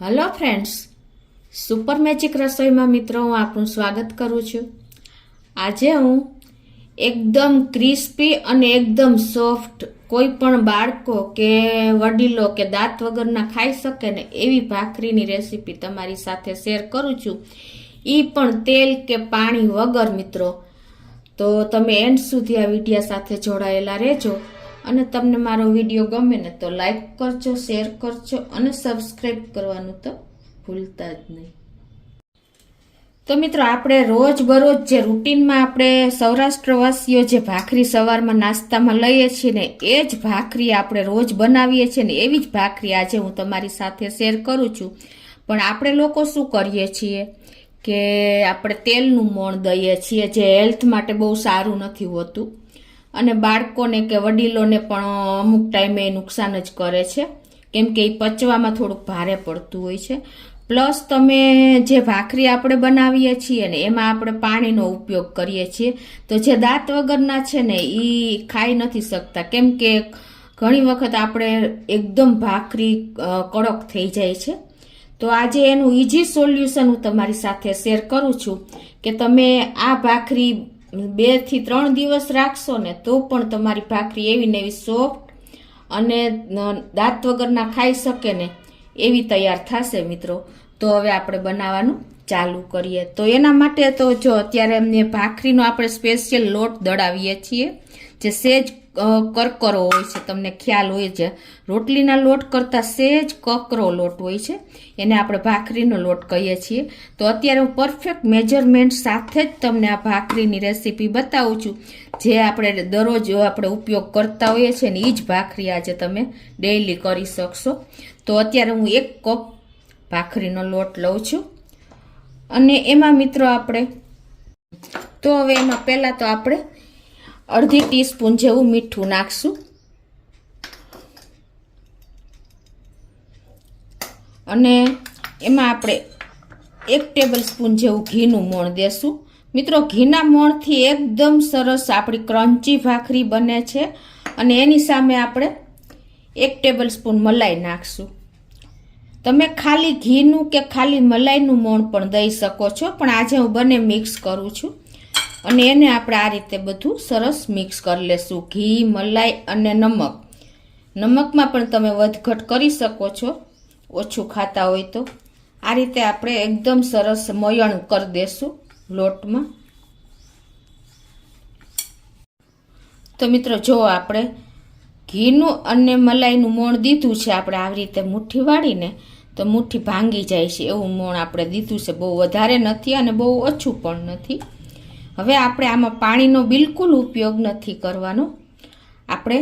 Hello friends, super magic રસોઈમાં મિત્રો હું આપનું સ્વાગત કરું છું। આજે હું એકદમ ક્રિસ્પી અને એકદમ સોફ્ટ કોઈ પણ બાળકો કે વડીલો કે દાંત વગરના ખાઈ શકે ને એવી ભાખરીની રેસીપી તમારી સાથે શેર કરું છું, એ પણ તેલ કે પાણી વગર મિત્રો। તો તમે એન્ડ સુધી આ વિડીયો સાથે જોડાયેલા રહેજો અને તમને મારો વિડીયો ગમે ને તો લાઈક કરજો, શેર કરજો અને સબસ્ક્રાઈબ કરવાનું તો ભૂલતા જ નહીં। તો મિત્રો, આપણે રોજ બરોજ જે રૂટીનમાં આપણે સૌરાષ્ટ્રવાસીઓ જે ભાખરી સવારમાં નાસ્તામાં લઈએ છીએ ને એ જ ભાખરી આપણે રોજ બનાવીએ છીએ ને એવી જ ભાખરી આજે હું તમારી સાથે શેર કરું છું। પણ આપણે લોકો શું કરીએ છીએ કે આપણે તેલનું મોણ દઈએ છીએ, જે હેલ્થ માટે બહુ સારું નથી હોતું અને બાળકોને કે વડીલોને પણ અમુક ટાઈમે નુકસાન જ કરે છે, કેમ કે એ પચવામાં થોડુંક ભારે પડતું હોય છે। પ્લસ તમે જે ભાખરી આપણે બનાવીએ છીએ ને એમાં આપણે પાણીનો ઉપયોગ કરીએ છીએ, તો જે દાંત વગરના છે ને એ ખાઈ નથી શકતા, કેમ કે ઘણી વખત આપણે એકદમ ભાખરી કડક થઈ જાય છે। તો આજે એનું ઇઝી સોલ્યુશન હું તમારી સાથે શેર કરું છું કે તમે આ ભાખરી 2 થી 3 દિવસ રાખશો ને તો પણ તમારી ભાખરી એવી ને એવી સોફ્ટ અને દાંત વગરના ખાઈ શકે ને એવી તૈયાર થશે મિત્રો। તો હવે આપણે બનાવવાનું ચાલુ કરીએ। તો એના માટે તો જો અત્યારે અમને ભાખરીનો આપણે સ્પેશિયલ લોટ દળાવીએ છીએ, જે સેજ કરકરો હોય છે, તમને ખ્યાલ હોય છે, રોટલીના લોટ કરતાં સેજ કકરો લોટ હોય છે, એને આપણે ભાખરીનો લોટ કહીએ છીએ। તો અત્યારે હું પરફેક્ટ મેજરમેન્ટ સાથે જ તમને આ ભાખરીની રેસીપી બતાવું છું, જે આપણે દરરોજ આપણે ઉપયોગ કરતા હોઈએ છીએ ને એ જ ભાખરી આજે તમે ડેઈલી કરી શકશો। તો અત્યારે હું 1 કપ ભાખરીનો લોટ લઉં છું અને એમાં મિત્રો આપણે તો હવે એમાં પહેલાં તો આપણે અડધી ટીસ્પૂન જેવું મીઠું નાખશું અને એમાં આપણે 1 ટેબલ સ્પૂન જેવું ઘીનું મોણ દેશું। મિત્રો, ઘીના મોણથી એકદમ સરસ આપણી ક્રન્ચી ભાખરી બને છે અને એની સામે આપણે 1 ટેબલ સ્પૂન મલાઈ નાખશું। તમે ખાલી ઘીનું કે ખાલી મલાઈનું મોણ પણ દઈ શકો છો, પણ આજે હું બંને મિક્સ કરું છું અને એને આપણે આ રીતે બધું સરસ મિક્સ કરી લેશું। ઘી, મલાઈ અને નમક, નમકમાં પણ તમે વધઘટ કરી શકો છો ઓછું ખાતા હોય તો। આ રીતે આપણે એકદમ સરસ મોયણ કરી દેશું લોટમાં। તો મિત્રો જો આપણે ઘીનું અને મલાઈનું મોણ દીધું છે, આપણે આવી રીતે મુઠ્ઠી વાળીને તો મુઠ્ઠી ભાંગી જાય છે એવું મોણ આપણે દીધું છે, બહુ વધારે નથી અને બહુ ઓછું પણ નથી। હવે આપણે આમાં પાણીનો બિલકુલ ઉપયોગ નથી કરવાનો, આપણે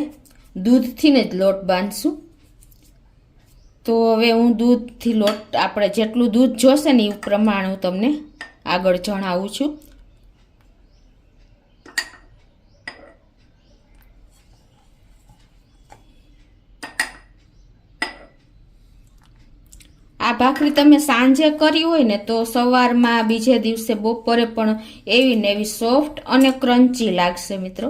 દૂધથી જ લોટ બાંધશું। તો હવે હું દૂધથી લોટ, આપણે જેટલું દૂધ જોશે ને એ પ્રમાણે હું તમને આગળ જણાવું છું। આ ભાખરી તમે સાંજે કરી હોય ને તો સવારમાં, બીજે દિવસે, બપોરે પણ એવી ને એવી સોફ્ટ અને ક્રન્ચી લાગશે મિત્રો।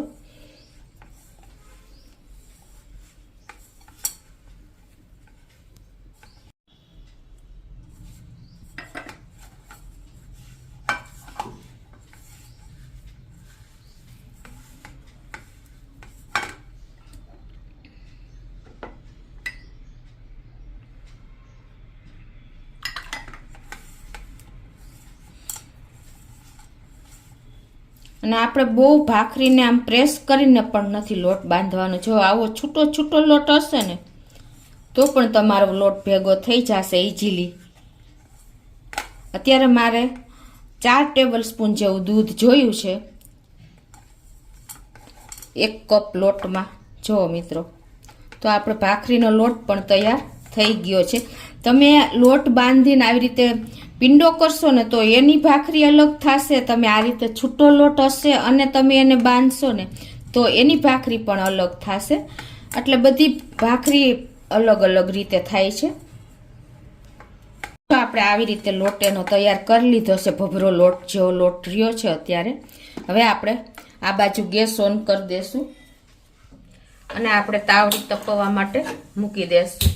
અને આપણે બહુ ભાખરીને આમ પ્રેસ કરીને પણ નથી લોટ બાંધવાનો। જો આવો છૂટો છૂટો લોટ હશે ને તો પણ તમારો લોટ ભેગો થઈ જશે ઇઝીલી। અત્યારે મારે 4 ટેબલ સ્પૂન જેવું દૂધ જોયું છે 1 કપ લોટમાં। જો મિત્રો, તો આપણે ભાખરીનો લોટ પણ તૈયાર થઈ ગયો છે। તમે લોટ બાંધીને આવી રીતે પિંડો કરશો ને તો એની ભાખરી અલગ થશે, તમે આ રીતે છૂટો લોટ હશે અને તમે એને બાંધશો ને તો એની ભાખરી પણ અલગ થશે। એટલે બધી ભાખરી અલગ અલગ રીતે થાય છે। આપણે આવી રીતે લોટ એનો તૈયાર કરી લીધો છે, ભભરો લોટ જેવો લોટ રહ્યો છે અત્યારે। હવે આપણે આ બાજુ ગેસ ઓન કરી દેશું અને આપણે તાવડી તપવા માટે મૂકી દેશું।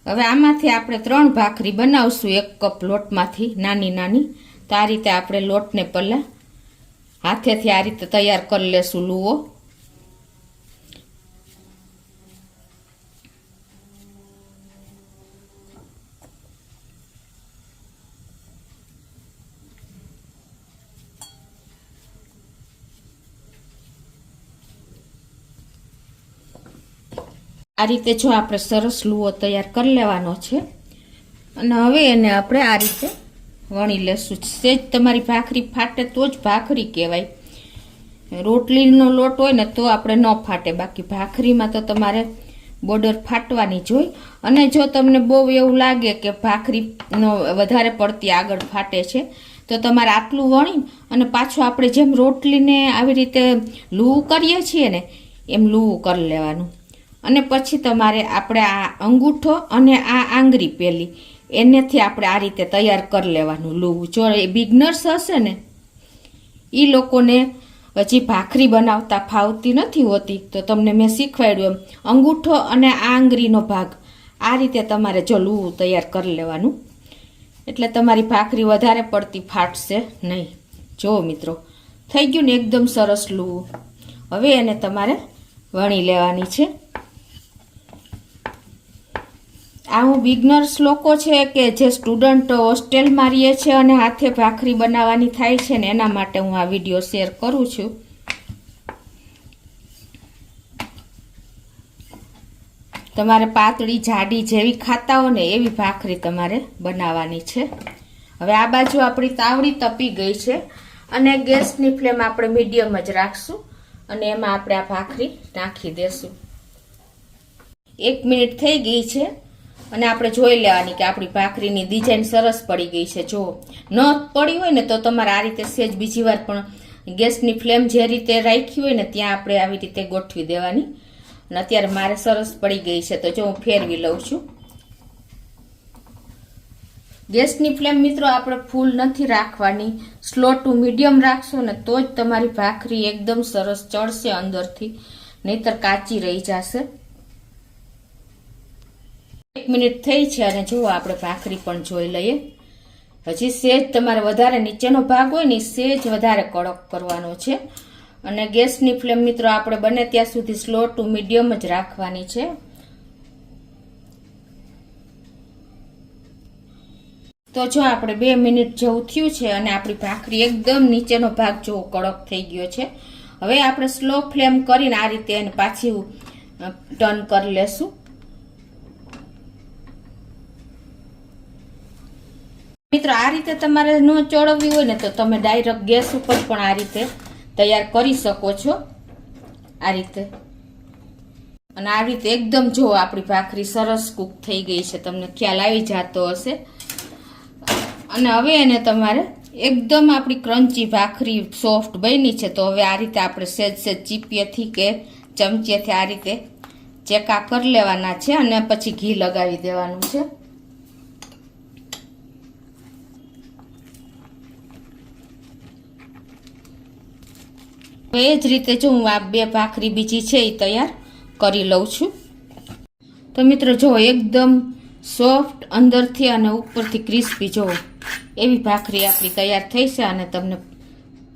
હવે આમાંથી આપણે 3 ભાખરી બનાવશું 1 કપ લોટમાંથી, નાની નાની. તો આ રીતે આપણે લોટને પહેલાં હાથેથી આ રીતે તૈયાર કરી લેશું લુઓ. આ રીતે જો આપણે સરસ લુઓ તૈયાર કરી લેવાનો છે. અને હવે એને આપણે આ રીતે વણી લેશું. સેજ તમારી ભાખરી ફાટે તો જ ભાખરી કહેવાય. રોટલીનો લોટ હોય ને તો આપણે ન ફાટે, બાકી ભાખરીમાં તો તમારે બોર્ડર ફાટવાની જ હોય. અને જો તમને બહુ એવું લાગે કે ભાખરીનો વધારે પડતી આગળ ફાટે છે તો તમારે આટલું વણી અને પાછું આપણે જેમ રોટલીને આવી રીતે લૂવું કરીએ છીએ ને એમ લૂવું કરી લેવાનું. અને પછી તમારે આપણે આ અંગૂઠો અને આ આંગળી પેલી એનેથી આપણે આ રીતે તૈયાર કરી લેવાનું લૂવું. જો એ બિગનર્સ હશે ને એ લોકોને હજી ભાખરી બનાવતા ફાવતી નથી હોતી તો તમને મેં શીખવાડ્યું એમ અંગૂઠો અને આ આંગળીનો ભાગ આ રીતે તમારે જો લૂવું તૈયાર કરી લેવાનું. એટલે તમારી ભાખરી વધારે પડતી ફાટશે નહીં. જો મિત્રો થઈ ગયું ને એકદમ સરસ લૂવું. હવે એને તમારે વણી લેવાની છે. આ હું બિગનર્સ લોકો છે કે જે સ્ટુડન્ટ હોસ્ટેલમાં રહે છે અને હાથે ભાખરી બનાવવાની થાય છે ને એના માટે હું આ વિડીયો શેર કરું છું. તમારે પાતળી જાડી જેવી ખાતા હો ને એવી ભાખરી તમારે બનાવવાની છે. હવે આ બાજુ આપણી તાવડી તપી ગઈ છે અને ગેસની ફ્લેમ આપણે મીડિયમ જ રાખશું અને એમાં આપણે આ ભાખરી નાખી દેશું. 1 મિનિટ થઈ ગઈ છે અને આપણે જોઈ લેવાની કે આપણી ભાખરીની ડિઝાઇન સરસ પડી ગઈ છે. જો ન પડી હોય ને તો તમારે આ રીતે સેજ બીજી વાર પણ ગેસની ફ્લેમ જે રીતે રાખી હોય ને ત્યાં આપણે આવી રીતે ગોઠવી દેવાની. અને અત્યારે મારે સરસ પડી ગઈ છે તો જો હું ફેરવી લઉં છું. ગેસની ફ્લેમ મિત્રો આપણે ફૂલ નથી રાખવાની, સ્લો ટુ મીડિયમ રાખશો ને તો જ તમારી ભાખરી એકદમ સરસ ચડશે અંદરથી, નહીતર કાચી રહી જશે. 1 મિનિટ થઈ છે અને જુઓ આપણે ભાખરી પણ જોઈ લઈએ. હજી સેજ તમારે વધારે નીચેનો ભાગ હોય ને સેજ વધારે કડક કરવાનો છે. અને ગેસની ફ્લેમ મિત્રો આપણે બને ત્યાં સુધી સ્લો ટુ મીડિયમ જ રાખવાની છે. તો જો આપણે 2 મિનિટ જેવું થયું છે અને આપણી ભાખરી એકદમ નીચેનો ભાગ જો કડક થઈ ગયો છે. હવે આપણે સ્લો ફ્લેમ કરીને આ રીતે એને પાછી ટર્ન કરી લેશું. મિત્રો આ રીતે તમારે ન ચોળવવી હોય ને તો તમે ડાયરેક્ટ ગેસ ઉપર પણ આ રીતે તૈયાર કરી શકો છો. આ રીતે અને આ રીતે એકદમ જો આપણી ભાખરી સરસ કૂક થઈ ગઈ છે, તમને ખ્યાલ આવી જતો હશે. અને હવે એને તમારે એકદમ આપણી ક્રન્ચી ભાખરી સોફ્ટ બની છે. તો હવે આ રીતે આપણે સેજ સેજ ચીપીએથી કે ચમચીએથી આ રીતે ચેકા કરી લેવાના છે અને પછી ઘી લગાવી દેવાનું છે. એ જ રીતે જો હું આ 2 ભાખરી બીજી છે એ તૈયાર કરી લઉં છું. તો મિત્રો જો એકદમ સોફ્ટ અંદરથી અને ઉપરથી ક્રિસ્પી જો એવી ભાખરી આપણી તૈયાર થઈ છે. અને તમને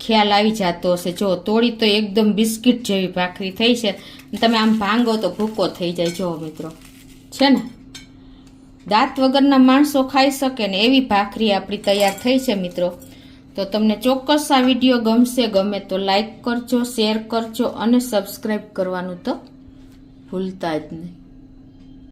ખ્યાલ આવી જતો હશે. જો તોડી તો એકદમ બિસ્કિટ જેવી ભાખરી થઈ છે. તમે આમ ભાંગો તો ભૂકો થઈ જાય. જો મિત્રો છે ને દાંત વગરના માણસો ખાઈ શકે ને એવી ભાખરી આપણી તૈયાર થઈ છે. મિત્રો તો તમને ચોક્કસ આ વિડીયો ગમે તો લાઈક કરજો, શેર કરજો અને સબસ્ક્રાઈબ કરવાનું તો ભૂલતા જ નહીં.